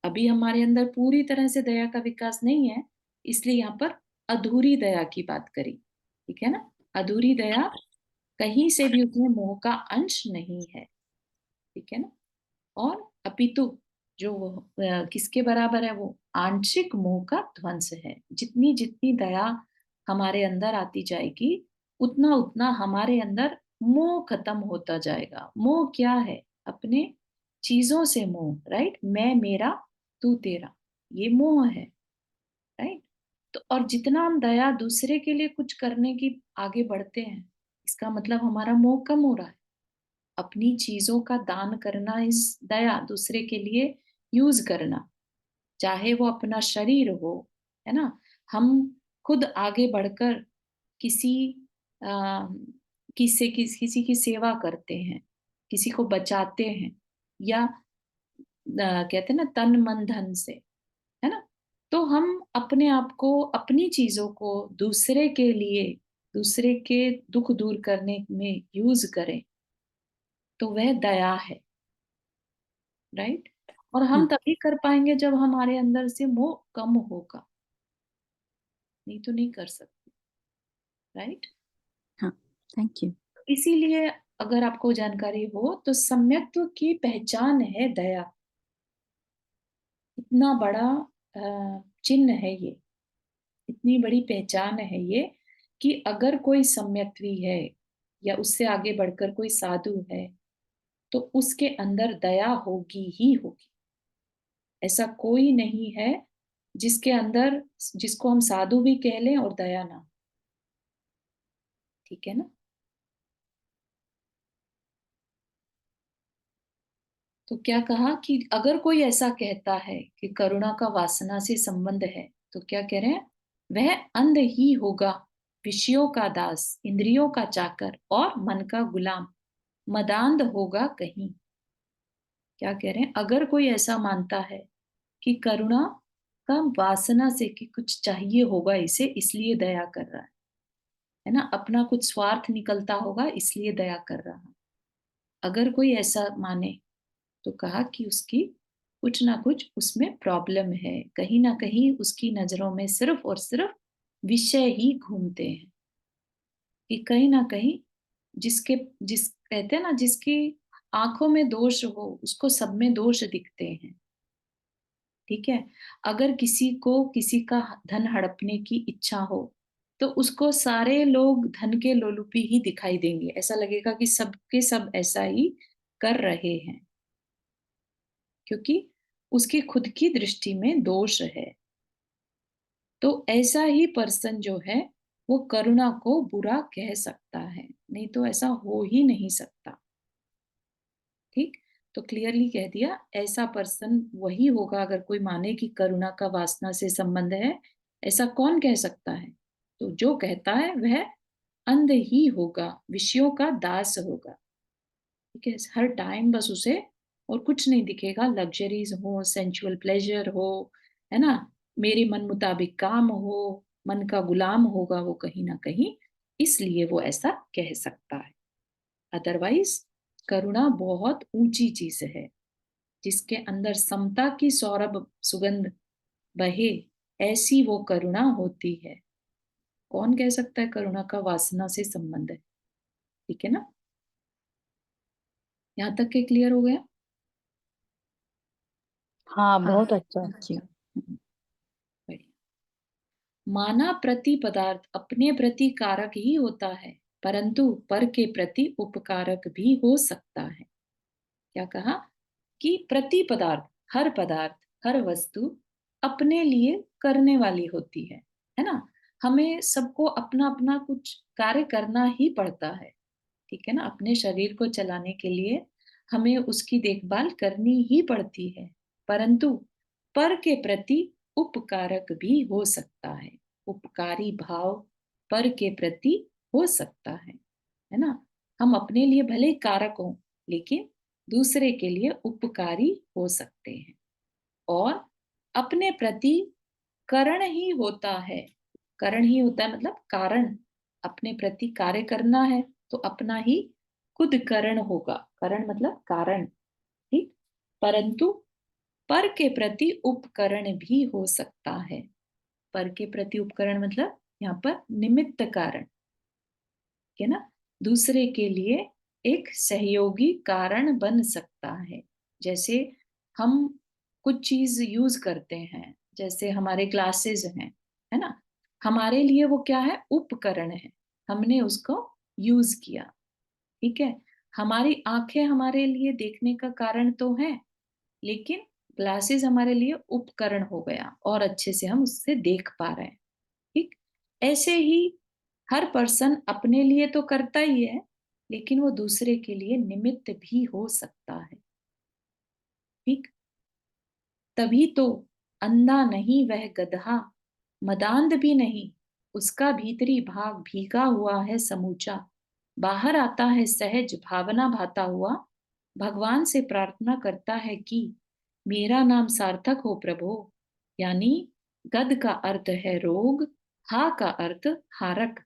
अभी हमारे अंदर पूरी तरह से दया का विकास नहीं है, इसलिए यहाँ पर अधूरी दया की बात करी, ठीक है ना। अधूरी दया, कहीं से भी उसमें मोह का अंश नहीं है, ठीक है ना। और अपितु जो किसके बराबर है, वो आंशिक मोह का ध्वंस है। जितनी जितनी दया हमारे अंदर आती जाएगी, उतना उतना हमारे अंदर मोह खत्म होता जाएगा। मोह क्या है, अपने चीजों से मोह, राइट, मैं मेरा तू तेरा, ये मोह है। राइट। तो और जितना हम दया दूसरे के लिए कुछ करने की आगे बढ़ते हैं, इसका मतलब हमारा मोह कम हो रहा है। अपनी चीजों का दान करना इस दया, दूसरे के लिए यूज करना, चाहे वो अपना शरीर हो, है ना। हम खुद आगे बढ़कर किसी आ, किसी की सेवा करते हैं, किसी को बचाते हैं, या कहते हैं ना तन मन धन से, है ना। तो हम अपने आप को, अपनी चीजों को दूसरे के लिए, दूसरे के दुख दूर करने में यूज करें, तो वह दया है, राइट। और हम हाँ, तभी कर पाएंगे जब हमारे अंदर से मोह कम होगा, नहीं तो नहीं कर सकते, राइट। हाँ, थैंक यू। इसीलिए अगर आपको जानकारी हो तो सम्यक्त्व की पहचान है दया। इतना बड़ा चिन्ह है ये, इतनी बड़ी पहचान है ये, कि अगर कोई सम्यक्त्वी है या उससे आगे बढ़कर कोई साधु है, तो उसके अंदर दया होगी ही होगी। ऐसा कोई नहीं है जिसके अंदर, जिसको हम साधु भी कह लें और दया ना, ठीक है ना। तो क्या कहा कि अगर कोई ऐसा कहता है कि करुणा का वासना से संबंध है, तो क्या कह रहे हैं, वह अंध ही होगा, विषयों का दास, इंद्रियों का चाकर और मन का गुलाम, मदांध होगा कहीं। क्या कह रहे हैं, अगर कोई ऐसा मानता है कि करुणा का वासना से, कि कुछ चाहिए होगा इसे इसलिए दया कर रहा है ना, अपना कुछ स्वार्थ निकलता होगा इसलिए दया कर रहा है, अगर कोई ऐसा माने, तो कहा कि उसकी कुछ ना कुछ उसमें प्रॉब्लम है, कहीं ना कहीं उसकी नजरों में सिर्फ और सिर्फ विषय ही घूमते हैं, कि कहीं ना कहीं जिसके, जिस कहते हैं ना, जिसकी आंखों में दोष हो उसको सब में दोष दिखते हैं, ठीक है। अगर किसी को किसी का धन हड़पने की इच्छा हो, तो उसको सारे लोग धन के लोलुपी ही दिखाई देंगे, ऐसा लगेगा कि सबके सब ऐसा ही कर रहे हैं, क्योंकि उसकी खुद की दृष्टि में दोष है। तो ऐसा ही पर्सन जो है वो करुणा को बुरा कह सकता है, नहीं तो ऐसा हो ही नहीं सकता, ठीक। तो क्लियरली कह दिया, ऐसा पर्सन वही होगा अगर कोई माने कि करुणा का वासना से संबंध है, ऐसा कौन कह सकता है, तो जो कहता है वह अंध ही होगा, विषयों का दास होगा, ठीक है। हर टाइम बस उसे और कुछ नहीं दिखेगा, लग्जरीज हो, सेंचुअल प्लेजर हो, है ना, मेरे मन मुताबिक काम हो, मन का गुलाम होगा वो कहीं ना कहीं, इसलिए वो ऐसा कह सकता है। अदरवाइज करुणा बहुत ऊंची चीज है, जिसके अंदर समता की सौरभ सुगंध बहे, ऐसी वो करुणा होती है। कौन कह सकता है करुणा का वासना से संबंध है, ठीक है ना। यहाँ तक के क्लियर हो गया। हाँ, हाँ, बहुत अच्छा। Thank you. बढ़िया। माना प्रति पदार्थ अपने प्रति कारक ही होता है, परंतु पर के प्रति उपकारक भी हो सकता है। क्या कहा कि प्रति पदार्थ, हर पदार्थ, हर वस्तु अपने लिए करने वाली होती है ना। हमें सबको अपना अपना कुछ कार्य करना ही पड़ता है, ठीक है ना। अपने शरीर को चलाने के लिए हमें उसकी देखभाल करनी ही पड़ती है, परंतु पर के प्रति उपकारक भी हो सकता है, उपकारी भाव पर के प्रति हो सकता है ना। हम अपने लिए भले ही कारक हों, लेकिन दूसरे के लिए उपकारी हो सकते हैं। और अपने प्रति करण ही होता है, करण ही होता है मतलब कारण, अपने प्रति कार्य करना है तो अपना ही खुद करण होगा, करण मतलब कारण, ठीक। परंतु पर के प्रति उपकरण भी हो सकता है, पर के प्रति उपकरण मतलब यहाँ पर निमित्त कारण, ठीक है ना, दूसरे के लिए एक सहयोगी कारण बन सकता है। जैसे हम कुछ चीज यूज करते हैं, जैसे हमारे ग्लासेस हैं, है ना, हमारे लिए वो क्या है, उपकरण है, हमने उसको यूज किया, ठीक है। हमारी आंखें हमारे लिए देखने का कारण तो है, लेकिन ग्लासेस हमारे लिए उपकरण हो गया और अच्छे से हम उससे देख पा रहे हैं। ठीक, ऐसे ही हर पर्सन अपने लिए तो करता ही है, लेकिन वो दूसरे के लिए निमित्त भी हो सकता है। ठीक, तभी तो अंधा नहीं वह गदहा, मदांध भी नहीं, उसका भीतरी भाग भीगा हुआ है समूचा, बाहर आता है सहज भावना भाता हुआ, भगवान से प्रार्थना करता है कि मेरा नाम सार्थक हो प्रभु। यानी गद का अर्थ है रोग, हा का अर्थ हारक।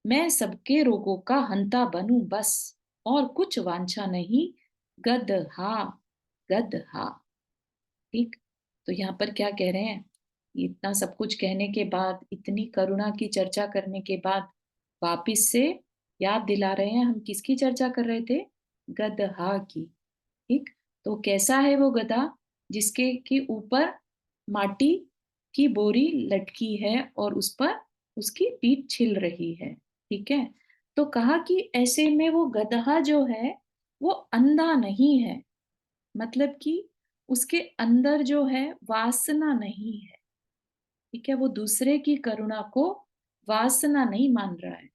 मैं सबके रोगों का हंता बनूं बस, और कुछ वांछा नहीं, गद हा, गद हा। ठीक, तो यहाँ पर क्या कह रहे हैं, इतना सब कुछ कहने के बाद, इतनी करुणा की चर्चा करने के बाद, वापिस से याद दिला रहे हैं हम किसकी चर्चा कर रहे थे, गदहा की। ठीक, तो कैसा है वो गधा, जिसके के ऊपर माटी की बोरी लटकी है और उस पर उसकी पीठ छिल रही है। ठीक है, तो कहा कि ऐसे में वो गधा जो है वो अंधा नहीं है, मतलब कि उसके अंदर जो है वासना नहीं है। ठीक है, वो दूसरे की करुणा को वासना नहीं मान रहा है,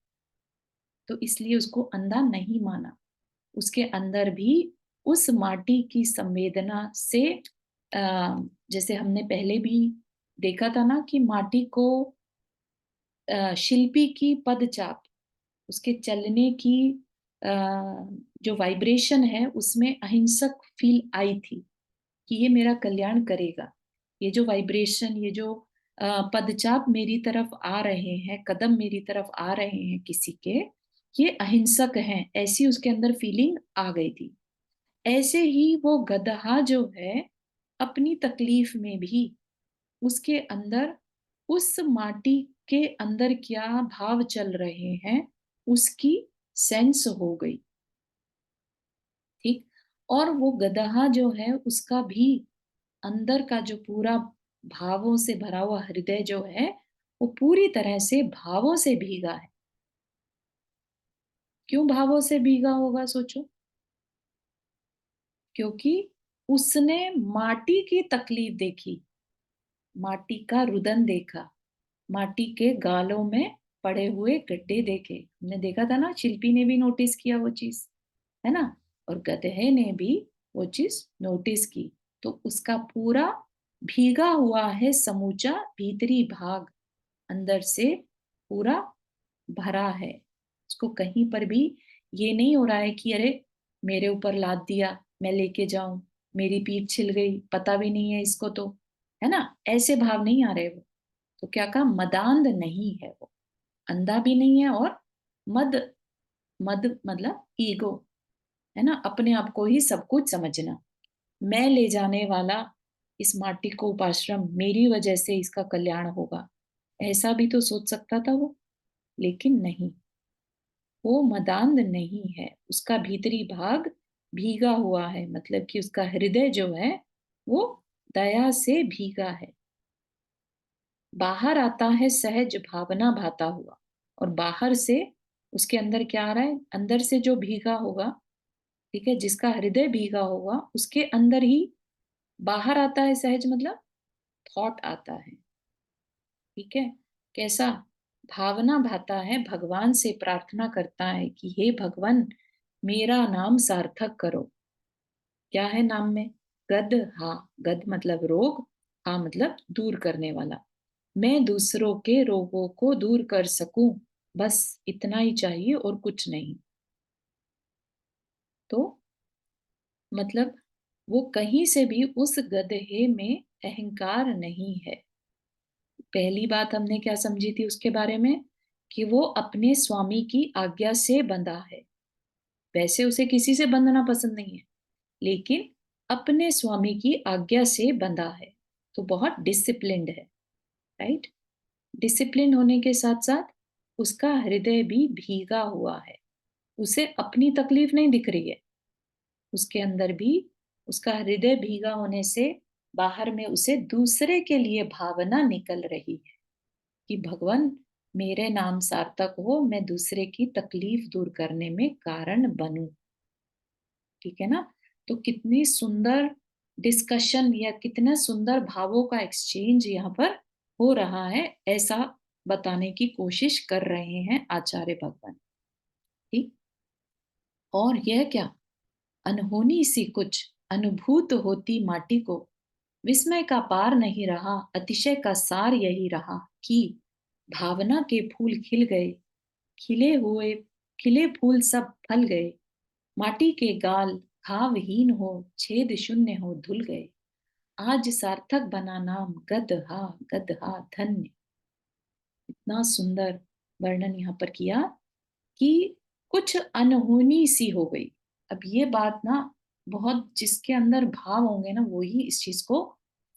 तो इसलिए उसको अंधा नहीं माना। उसके अंदर भी उस माटी की संवेदना से, जैसे हमने पहले भी देखा था ना कि माटी को शिल्पी की पदचाप, उसके चलने की अ, जो वाइब्रेशन है उसमें अहिंसक फील आई थी कि ये मेरा कल्याण करेगा। ये जो वाइब्रेशन, ये जो पदचाप मेरी तरफ आ रहे हैं, कदम मेरी तरफ आ रहे हैं किसी के, ये अहिंसक हैं, ऐसी उसके अंदर फीलिंग आ गई थी। ऐसे ही वो गदहा जो है, अपनी तकलीफ में भी उसके अंदर उस माटी के अंदर क्या भाव चल रहे हैं उसकी सेंस हो गई। ठीक, और वो गदहा जो है उसका भी अंदर का जो पूरा भावों से भरा हुआ हृदय जो है वो पूरी तरह से भावों से भीगा है। क्यों भावों से भीगा होगा सोचो, क्योंकि उसने माटी की तकलीफ देखी, माटी का रुदन देखा, माटी के गालों में पड़े हुए गड्ढे देखे। हमने देखा था ना, शिल्पी ने भी नोटिस किया वो चीज, है ना, और गधे ने भी वो चीज नोटिस की। तो उसका पूरा भीगा हुआ है समूचा भीतरी भाग, अंदर से पूरा भरा है। उसको कहीं पर भी ये नहीं हो रहा है कि अरे मेरे ऊपर लाद दिया, मैं लेके जाऊं, मेरी पीठ छिल गई, पता भी नहीं है इसको तो, है ना, ऐसे भाव नहीं आ रहे वो। तो क्या कहा, मदांध नहीं है वो, अंधा भी नहीं है, और मद, मद मतलब ईगो, है ना, अपने आप को ही सब कुछ समझना, मैं ले जाने वाला इस माटी को उपाश्रम, मेरी वजह से इसका कल्याण होगा, ऐसा भी तो सोच सकता था वो, लेकिन नहीं, वो मदांध नहीं है, उसका भीतरी भाग भीगा हुआ है, मतलब कि उसका हृदय जो है वो दया से भीगा है। बाहर आता है सहज भावना भाता हुआ, और बाहर से उसके अंदर क्या आ रहा है, अंदर से जो भीगा होगा, ठीक है, जिसका हृदय भीगा होगा उसके अंदर ही बाहर आता है सहज, मतलब थॉट आता है। ठीक है, कैसा, भावना भाता है, भगवान से प्रार्थना करता है कि हे भगवान मेरा नाम सार्थक करो। क्या है नाम में, गद हा, गद मतलब रोग, हा मतलब दूर करने वाला, मैं दूसरों के रोगों को दूर कर सकूं, बस इतना ही चाहिए और कुछ नहीं। तो मतलब वो कहीं से भी उस गधे में अहंकार नहीं है। पहली बात हमने क्या समझी थी उसके बारे में, कि वो अपने स्वामी की आज्ञा से बंधा है। वैसे उसे किसी से बंधना पसंद नहीं है, लेकिन अपने स्वामी की आज्ञा से बंधा है, तो बहुत डिसिप्लिन्ड है। राइट, डिसिप्लिन होने के साथ साथ उसका हृदय भी भीगा हुआ है, उसे अपनी तकलीफ नहीं दिख रही है, उसके अंदर भी उसका हृदय भीगा होने से बाहर में उसे दूसरे के लिए भावना निकल रही है कि भगवान मेरे नाम सार्थक हो, मैं दूसरे की तकलीफ दूर करने में कारण बनूं। ठीक है ना, तो कितनी सुंदर डिस्कशन या कितना सुंदर भावों का एक्सचेंज यहाँ पर हो रहा है, ऐसा बताने की कोशिश कर रहे हैं आचार्य भगवान। ठीक। और यह क्या, अनहोनी सी कुछ अनुभूत होती माटी को, विस्मय का पार नहीं रहा, अतिशय का सार यही रहा कि भावना के फूल खिल गए, खिले फूल सब फल गए, माटी के गाल घावहीन हो, छेद शून्य हो धुल गए, आज सार्थक बना नाम गदहा गदहा धन्य। इतना सुंदर वर्णन यहाँ पर किया कि कुछ अनहोनी सी हो गई। अब ये बात ना, बहुत जिसके अंदर भाव होंगे ना वो ही इस चीज को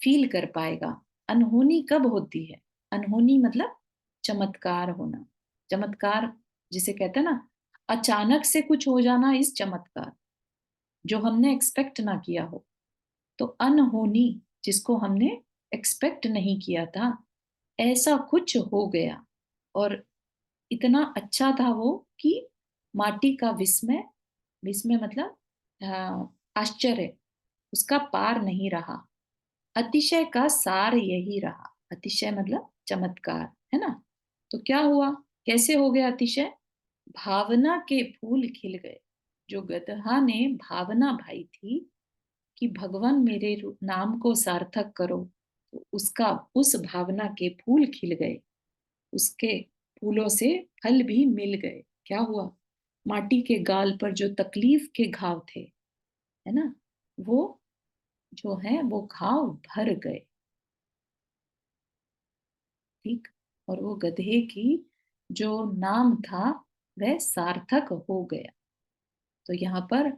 फील कर पाएगा। अनहोनी कब होती है? अनहोनी मतलब चमत्कार होना। चमत्कार जिसे कहते हैं ना, अचानक से कुछ हो जाना, इस चमत्कार जो हमने एक्सपेक्ट ना किया हो। तो अनहोनी जिसको हमने एक्सपेक्ट नहीं किया था, ऐसा कुछ हो गया। और इतना अच्छा था वो कि माटी का विस्मय, विस्मय मतलब आश्चर्य, उसका पार नहीं रहा, अतिशय का सार यही रहा। अतिशय मतलब चमत्कार, है ना। तो क्या हुआ, कैसे हो गया अतिशय? भावना के फूल खिल गए। जो गदहा ने भावना भाई थी कि भगवान मेरे नाम को सार्थक करो, तो उसका, उस भावना के फूल खिल गए, उसके फूलों से फल भी मिल गए। क्या हुआ, माटी के गाल पर जो तकलीफ के घाव थे, है ना, वो जो है वो घाव भर गए। ठीक। और वो गधे की जो नाम था वह सार्थक हो गया। तो यहाँ पर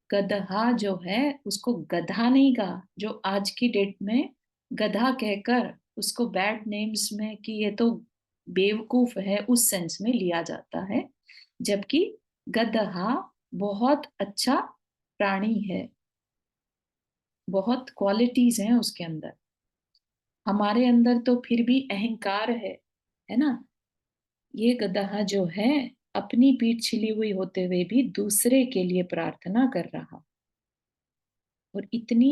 गदहा जो है उसको गधा नहीं कहा, जो आज की डेट में गधा कहकर उसको बैड नेम्स में कि ये तो बेवकूफ है, उस सेंस में लिया जाता है। जबकि गदहा बहुत अच्छा प्राणी है, बहुत क्वालिटीज हैं उसके अंदर। हमारे अंदर तो फिर भी अहंकार है ना। ये गदहा जो है अपनी पीठ छिली हुई होते हुए भी दूसरे के लिए प्रार्थना कर रहा। और इतनी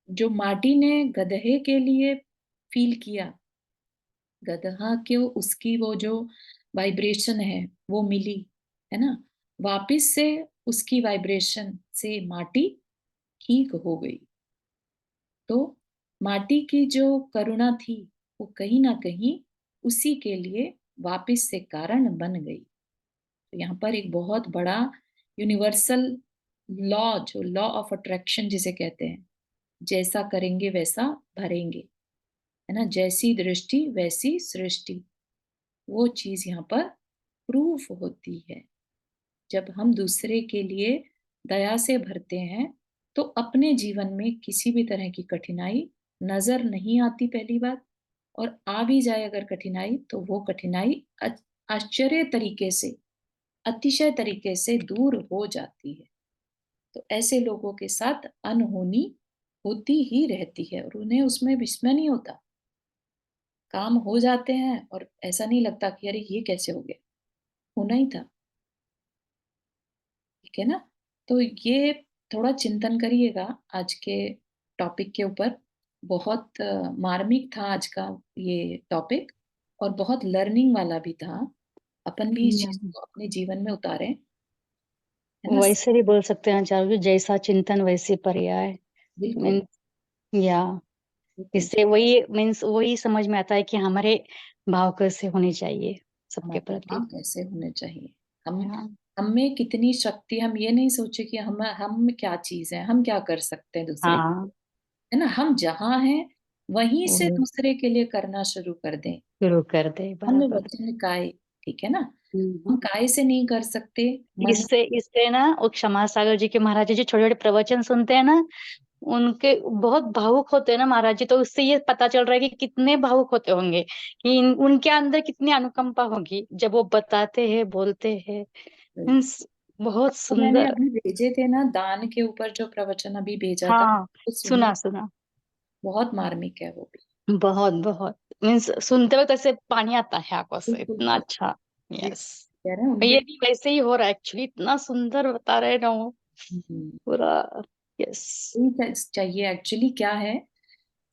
जो माटी ने गधे के लिए फील किया, गदहा के उसकी वो जो वाइब्रेशन है वो मिली, है ना, वापिस से उसकी वाइब्रेशन से माटी ठीक हो गई। तो माटी की जो करुणा थी वो कहीं ना कहीं उसी के लिए वापिस से कारण बन गई। तो यहाँ पर एक बहुत बड़ा यूनिवर्सल लॉ, जो लॉ ऑफ अट्रैक्शन जिसे कहते हैं, जैसा करेंगे वैसा भरेंगे, है ना, जैसी दृष्टि वैसी सृष्टि, वो चीज यहाँ पर प्रूफ होती है। जब हम दूसरे के लिए दया से भरते हैं तो अपने जीवन में किसी भी तरह की कठिनाई नजर नहीं आती, पहली बात। और आ भी जाए अगर कठिनाई, तो वो कठिनाई आश्चर्य तरीके से, अतिशय तरीके से दूर हो जाती है। तो ऐसे लोगों के साथ अनहोनी होती ही रहती है और उन्हें उसमें विस्मय नहीं होता। काम हो जाते हैं और ऐसा नहीं लगता कि अरे ये कैसे हो गया, होना ही था। ठीक है ना। तो ये थोड़ा चिंतन करिएगा आज के टॉपिक के ऊपर। बहुत मार्मिक था आज का ये टॉपिक, और बहुत लर्निंग वाला भी था। अपन भी इस चीज को अपने जीवन में उतारें, है ना। वैसे भी बोल सकते हैं आचार्य जी, जैसा चिंतन वैसी पर्याय। बिल्कुल मीन्स या बिल्कुल। इससे वही मीन्स वही समझ में आता है कि हमारे भाव कैसे होने चाहिए सबके हमारे प्रति। भाव कैसे होने चाहिए, हम हाँ हम में कितनी शक्ति, हम ये नहीं सोचे कि हम क्या चीज है, हम क्या कर सकते हैं दूसरे, हाँ, है ना। हम जहाँ हैं वहीं से वही दूसरे के लिए करना शुरू कर दें। शुरू कर दे मन बराबर। वचन काय, ठीक है ना। हम्म। हम काय से नहीं कर सकते, मन। इससे इससे ना वो क्षमा सागर जी के महाराज जी छोटे छोटे प्रवचन सुनते हैं ना, उनके बहुत भावुक होते हैं ना महाराज जी, तो उससे ये पता चल रहा है कि कितने भावुक होते होंगे, कि उनके अंदर कितनी अनुकंपा होगी जब वो बताते हैं, बोलते हैं। मीन्स बहुत तो मैंने सुंदर। अभी भेजे थे ना दान के ऊपर जो प्रवचन अभी भेजा था, हाँ, तो सुनिए, सुना सुना। बहुत मार्मिक है वो भी। बहुत बहुत मीन्स सुनते वक्त ऐसे पानी आता है आंखों से, बिल्कुल इतना अच्छा। जी, यस, कह रहे हैं उनके। ये भी वैसे ही हो रहा है एक्चुअली, इतना सुंदर बता रहे ना वो। पूरा। यस। यही चाहिए एक्चुअली। क्या है,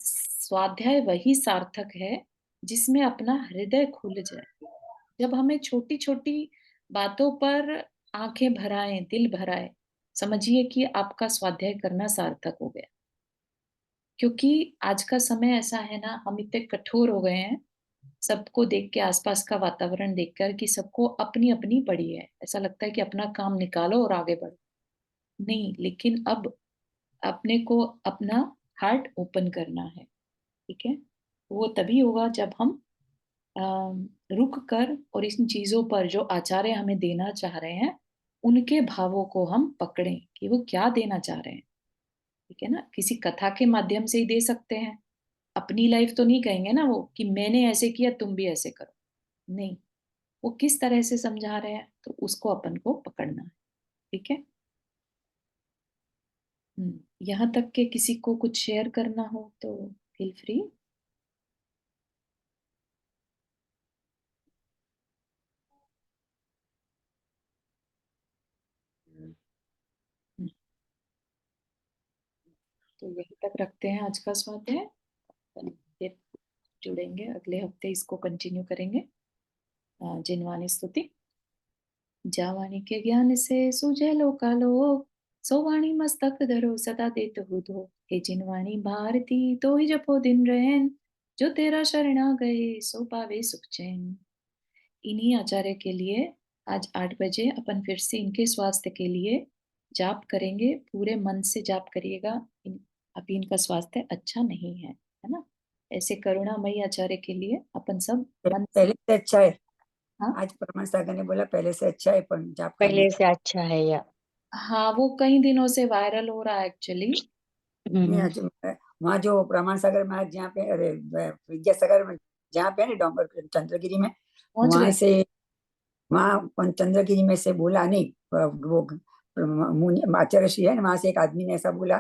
स्वाध्याय वही सार्थक है जिसमें अपना हृदय खुल जाए। जब हमें छोटी छोटी बातों पर आंखें भराएं, दिल भराए, समझिए कि आपका स्वाध्याय करना सार्थक हो गया। क्योंकि आज का समय ऐसा है ना, हम इतने कठोर हो गए हैं सबको देख के, आसपास का वातावरण देखकर, कि सबको अपनी अपनी पड़ी है। ऐसा लगता है कि अपना काम निकालो और आगे बढ़ो। नहीं, लेकिन अब अपने को अपना हार्ट ओपन करना है। ठीक है, वो तभी होगा जब हम रुक कर और इन चीजों पर जो आचार्य हमें देना चाह रहे हैं उनके भावों को हम पकड़ें कि वो क्या देना चाह रहे हैं। ठीक है ना, किसी कथा के माध्यम से ही दे सकते हैं। अपनी लाइफ तो नहीं कहेंगे ना वो, कि मैंने ऐसे किया तुम भी ऐसे करो। नहीं, वो किस तरह से समझा रहे हैं तो उसको अपन को पकड़ना है। ठीक है। यहाँ तक के किसी को कुछ शेयर करना हो तो फील फ्री। तो यही तक रखते हैं आज का स्वाध्याय। फिर जुड़ेंगे अगले हफ्ते, इसको कंटिन्यू करेंगे। जिनवानी स्तुति। जावानी के ज्ञान से सूझे लोकालोक, सो वाणी मस्तक धरो सदा देत हो दो। हे जिनवानी भारती तो ही जपो दिन रहन, जो तेरा शरण आ गए सो पावे सुख चैन। इन्हीं आचार्य के लिए आज 8 बजे अपन फिर से इनके स्वास्थ्य के लिए जाप करेंगे। पूरे मन से जाप करिएगा। अभी इनका स्वास्थ्य अच्छा नहीं है ना। ऐसे करुणामयी आचार्य के लिए अपन सब मन से। पहले से अच्छा है। हाँ आज परमार सागर ने बोला पहले से अच्छा है, पर जाप करने पहले से अच्छा है या? हाँ, वो कई दिनों से वायरल हो रहा है एक्चुअली। नहीं। आज वहाँ जो प्रमाण सागर में, आज जहाँ पे, अरे विद्यासागर में, जहाँ पे है ना डोंगर चंद्रगिरी में, पहुंच वहां गए। से, वहाँ चंद्रगिरी में से बोला नहीं, वो आचार्य श्री है ना, वहां से एक आदमी ने ऐसा बोला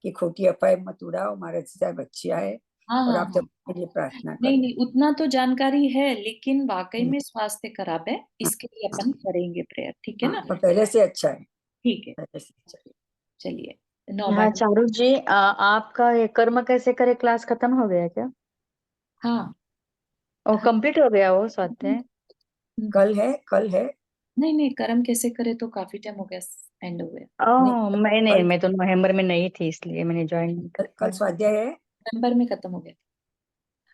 कि खोटी अफवाह मत उड़ाओ, हमारे साहब अच्छे आए हाँ और हाँ आप हाँ। सबके लिए प्रार्थना नहीं करो। नहीं, उतना तो जानकारी है, लेकिन वाकई हम्म, में स्वास्थ्य खराब है, हाँ, इसके लिए अपन करेंगे प्रेयर। ठीक है हाँ, ना। पर पहले से अच्छा है। ठीक है, पहले से अच्छा है। चलिए। 9 हाँ बार। चारू जी, आपका ये कर्म कैसे करे क्लास खत्म हो गया क्या? हाँ और हाँ। कंप्लीट हो गया वो स्वाध्याय? कल है, कल है। नहीं नहीं, कर्म कैसे करे तो काफी टाइम हो गया, एंड हो गया। नहीं, नहीं, कल मैं तो नवंबर में नहीं थी इसलिए मैंने ज्वाइन नहीं कर कल पाया। स्वाध्याय है। नवंबर में खत्म हो गया।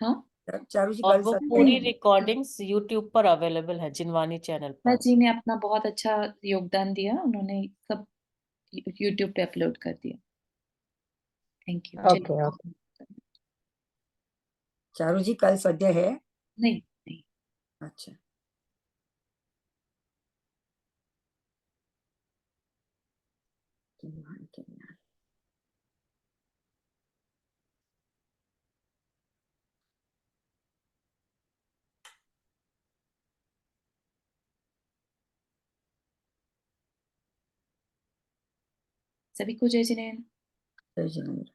हाँ। चारू जी और कल वो स्वाध्याय पूरी है। रिकॉर्डिंग्स यूट्यूब पर अवेलेबल है, जिनवानी चैनल मैं पर। जी ने अपना बहुत अच्छा योगदान दिया, उन्होंने सब यूट्यूब पे अपलोड कर दिया। Thank you. ओके चलिए। ओके। चारू जी कल स्वाध्याय है। नहीं नहीं। अच्छा। सभी को जय जिनेन्द्र। जय जिनेन्द्र।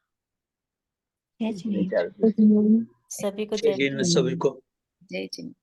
जय जिनेन्द्र। सभी को जय जय हिंद सभी को। जय जिनेन्द्र।